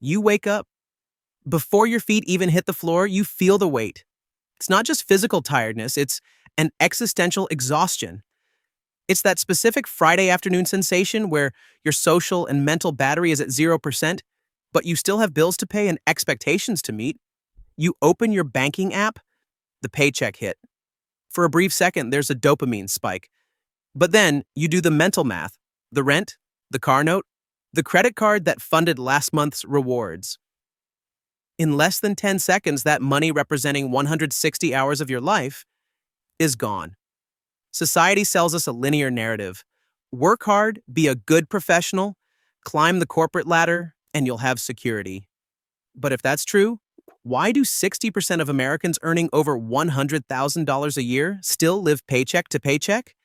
You wake up. Before your feet even hit the floor, you feel the weight. It's not just physical tiredness, it's an existential exhaustion. It's that specific Friday afternoon sensation where your social and mental battery is at 0%, but you still have bills to pay and expectations to meet. You open your banking app, the paycheck hit. For a brief second, there's a dopamine spike. But then you do the mental math, the rent, the car note, the credit card that funded last month's rewards. In less than 10 seconds, that money representing 160 hours of your life is gone. Society sells us a linear narrative. Work hard, be a good professional, climb the corporate ladder, and you'll have security. But if that's true, why do 60% of Americans earning over $100,000 a year still live paycheck to paycheck?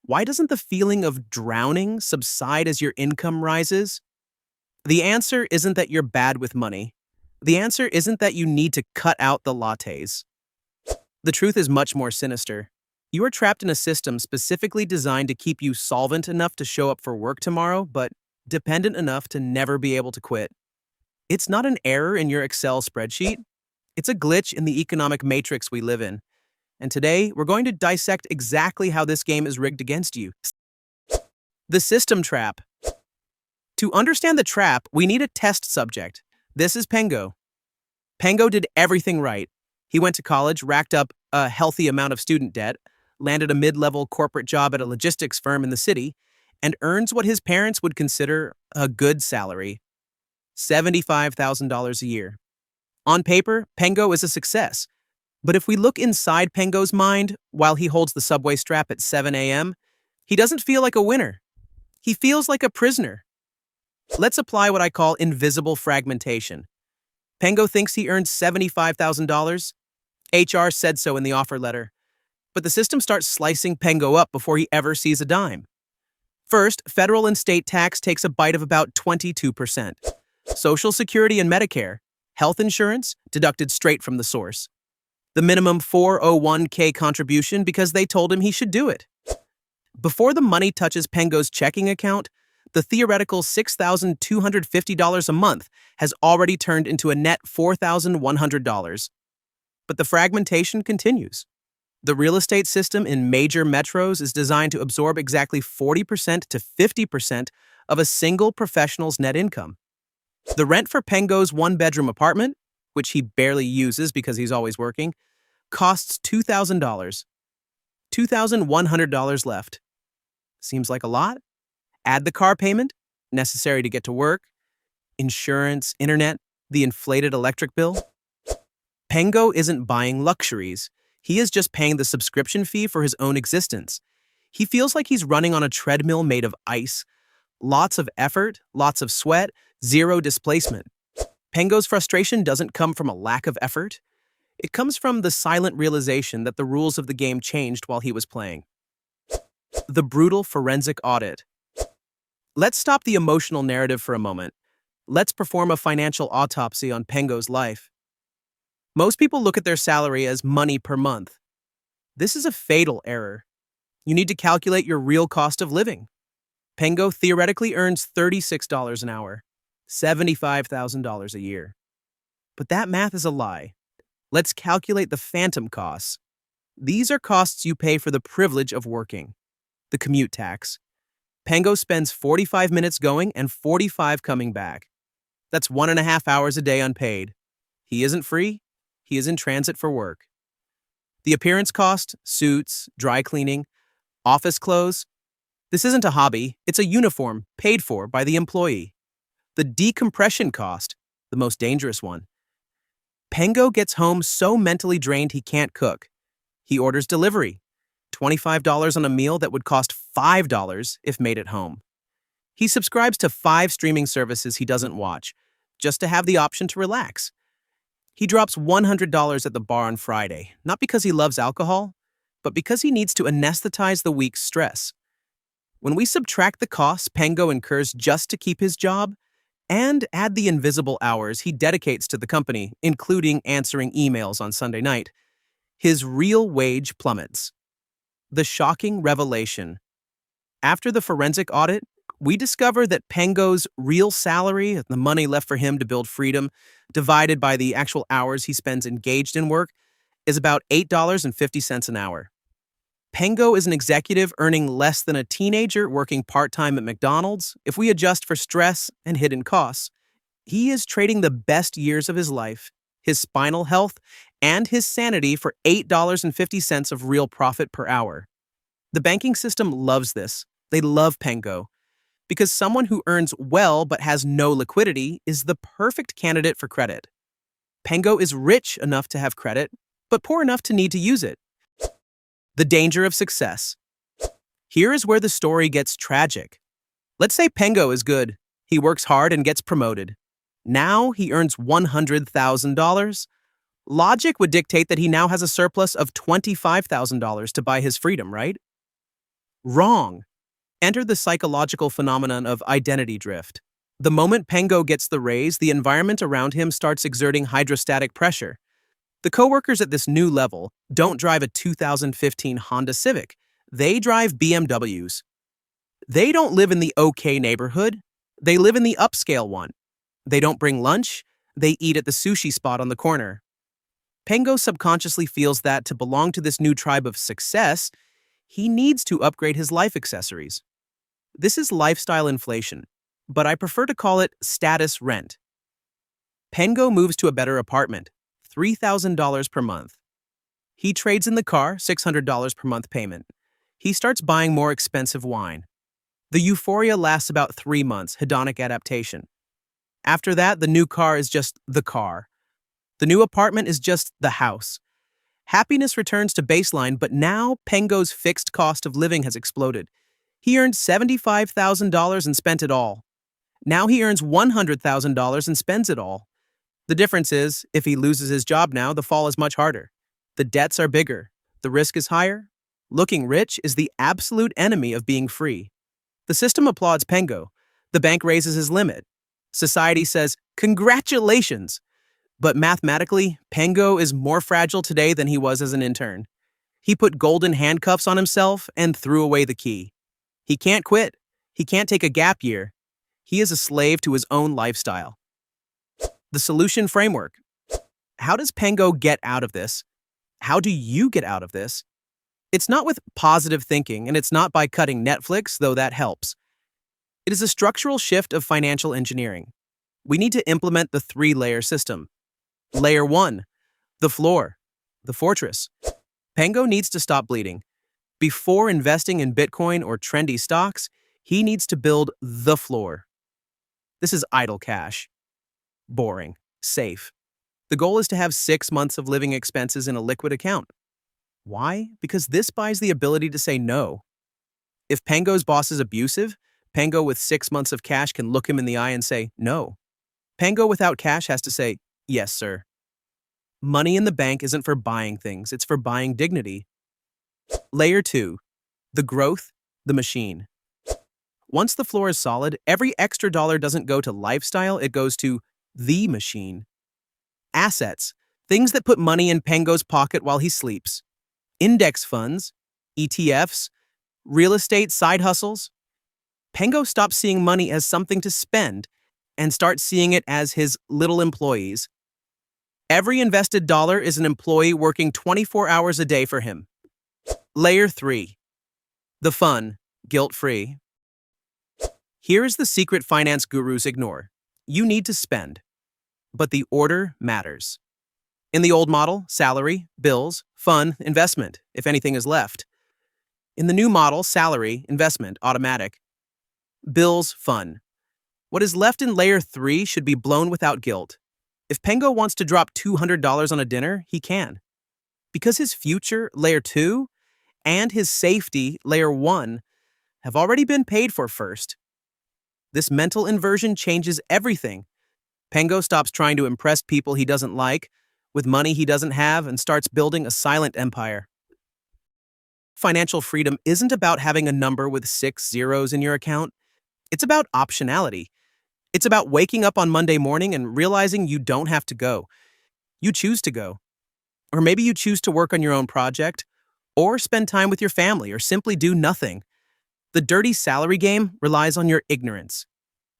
Why doesn't the feeling of drowning subside as your income rises? The answer isn't that you're bad with money. The answer isn't that you need to cut out the lattes. The truth is much more sinister. You are trapped in a system specifically designed to keep you solvent enough to show up for work tomorrow, but dependent enough to never be able to quit. It's not an error in your Excel spreadsheet. It's a glitch in the economic matrix we live in. And today, we're going to dissect exactly how this game is rigged against you. The system trap. To understand the trap, we need a test subject. This is Pengo. Pengo did everything right. He went to college, racked up a healthy amount of student debt, landed a mid-level corporate job at a logistics firm in the city, and earns what his parents would consider a good salary, $75,000 a year. On paper, Pengo is a success. But if we look inside Pengo's mind while he holds the subway strap at 7 a.m., he doesn't feel like a winner. He feels like a prisoner. Let's apply what I call invisible fragmentation. Pengo thinks he earns $75,000. HR said so in the offer letter. But the system starts slicing Pengo up before he ever sees a dime. First, federal and state tax takes a bite of about 22%. Social Security and Medicare, health insurance, deducted straight from the source. The minimum 401k contribution because they told him he should do it. Before the money touches Pengo's checking account, the theoretical $6,250 a month has already turned into a net $4,100. But the fragmentation continues. The real estate system in major metros is designed to absorb exactly 40% to 50% of a single professional's net income. The rent for Pengo's one-bedroom apartment, which he barely uses because he's always working, costs $2,000. $2,100 left. Seems like a lot? Add the car payment, necessary to get to work, insurance, internet, the inflated electric bill. Pengo isn't buying luxuries. He is just paying the subscription fee for his own existence. He feels like he's running on a treadmill made of ice. Lots of effort, lots of sweat, zero displacement. Pengo's frustration doesn't come from a lack of effort. It comes from the silent realization that the rules of the game changed while he was playing. The brutal forensic audit. Let's stop the emotional narrative for a moment. Let's perform a financial autopsy on Pengo's life. Most people look at their salary as money per month. This is a fatal error. You need to calculate your real cost of living. Pengo theoretically earns $36 an hour, $75,000 a year. But that math is a lie. Let's calculate the phantom costs. These are costs you pay for the privilege of working. The commute tax. Pengo spends 45 minutes going and 45 coming back. That's 1.5 hours a day unpaid. He isn't free. He is in transit for work. The appearance cost, suits, dry cleaning, office clothes. This isn't a hobby. It's a uniform paid for by the employee. The decompression cost, the most dangerous one. Pengo gets home so mentally drained he can't cook. He orders delivery, $25 on a meal that would cost $5 if made at home. He subscribes to 5 streaming services he doesn't watch, just to have the option to relax. He drops $100 at the bar on Friday, not because he loves alcohol, but because he needs to anesthetize the week's stress. When we subtract the costs Pengo incurs just to keep his job, and add the invisible hours he dedicates to the company, including answering emails on Sunday night, his real wage plummets. The shocking revelation. After the forensic audit, We discover that Pengo's real salary, the money left for him to build freedom, divided by the actual hours he spends engaged in work, is about $8.50 an hour. Pengo is an executive earning less than a teenager working part-time at McDonald's if we adjust for stress and hidden costs. He is trading the best years of his life, his spinal health, and his sanity for $8.50 of real profit per hour. The banking system loves this. They love Pengo because someone who earns well but has no liquidity is the perfect candidate for credit. Pengo is rich enough to have credit, but poor enough to need to use it. The danger of success. Here is where the story gets tragic. Let's say Pengo is good. He works hard and gets promoted. Now he earns $100,000. Logic would dictate that he now has a surplus of $25,000 to buy his freedom, right? Wrong. Enter the psychological phenomenon of identity drift. The moment Pengo gets the raise, the environment around him starts exerting hydrostatic pressure. The coworkers at this new level don't drive a 2015 Honda Civic. They drive BMWs. They don't live in the okay neighborhood. They live in the upscale one. They don't bring lunch. They eat at the sushi spot on the corner. Pengo subconsciously feels that to belong to this new tribe of success, he needs to upgrade his life accessories. This is lifestyle inflation, but I prefer to call it status rent. Pengo moves to a better apartment, $3,000 per month. He trades in the car, $600 per month payment. He starts buying more expensive wine. The euphoria lasts about 3 months, hedonic adaptation. After that, the new car is just the car. The new apartment is just the house. Happiness returns to baseline, but now Pengo's fixed cost of living has exploded. He earned $75,000 and spent it all. Now he earns $100,000 and spends it all. The difference is, if he loses his job now, the fall is much harder. The debts are bigger. The risk is higher. Looking rich is the absolute enemy of being free. The system applauds Pengo. The bank raises his limit. Society says, "Congratulations!" But mathematically, Pengo is more fragile today than he was as an intern. He put golden handcuffs on himself and threw away the key. He can't quit. He can't take a gap year. He is a slave to his own lifestyle. The solution framework. How does Pengo get out of this? How do you get out of this? It's not with positive thinking, and it's not by cutting Netflix, though that helps. It is a structural shift of financial engineering. We need to implement the 3-layer system. Layer 1, the floor, the fortress. Pengo needs to stop bleeding. Before investing in Bitcoin or trendy stocks, he needs to build the floor. This is idle cash. Boring. Safe. The goal is to have 6 months of living expenses in a liquid account. Why? Because this buys the ability to say no. If Pengo's boss is abusive, Pengo with 6 months of cash can look him in the eye and say no. Pengo without cash has to say, "Yes, sir." Money in the bank isn't for buying things, it's for buying dignity. Layer 2, the growth, the machine. Once the floor is solid, every extra dollar doesn't go to lifestyle, it goes to the machine. Assets, things that put money in Pengo's pocket while he sleeps. Index funds, ETFs, real estate side hustles. Pengo stops seeing money as something to spend and starts seeing it as his little employees. Every invested dollar is an employee working 24 hours a day for him. Layer 3. The fun, guilt-free. Here is the secret finance gurus ignore. You need to spend. But the order matters. In the old model, salary, bills, fun, investment, if anything is left. In the new model, salary, investment, automatic. Bills, fun. What is left in layer 3 should be blown without guilt. If Pengo wants to drop $200 on a dinner, he can. Because his future, layer 2, and his safety, layer 1, have already been paid for first. This mental inversion changes everything. Pengo stops trying to impress people he doesn't like with money he doesn't have and starts building a silent empire. Financial freedom isn't about having a number with 6 zeros in your account. It's about optionality. It's about waking up on Monday morning and realizing you don't have to go. You choose to go. Or maybe you choose to work on your own project, or spend time with your family, or simply do nothing. The dirty salary game relies on your ignorance.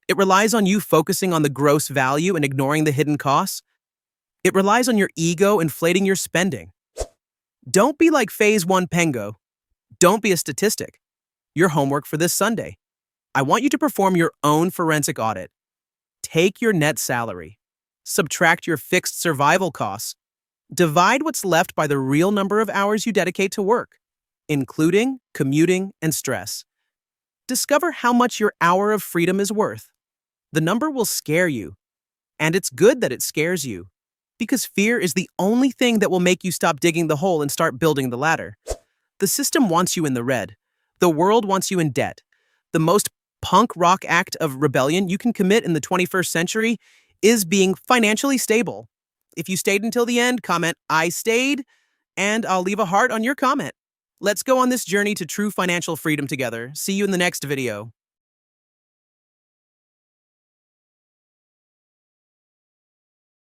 It relies on you focusing on the gross value and ignoring the hidden costs. It relies on your ego inflating your spending. Don't be like Phase 1 Pengo. Don't be a statistic. Your homework for this Sunday. I want you to perform your own forensic audit. Take your net salary. Subtract your fixed survival costs. Divide what's left by the real number of hours you dedicate to work, including commuting and stress. Discover how much your hour of freedom is worth. The number will scare you. And it's good that it scares you, because fear is the only thing that will make you stop digging the hole and start building the ladder. The system wants you in the red. The world wants you in debt. The most punk rock act of rebellion you can commit in the 21st century is being financially stable. If you stayed until the end, comment, "I stayed," and I'll leave a heart on your comment. Let's go on this journey to true financial freedom together. See you in the next video.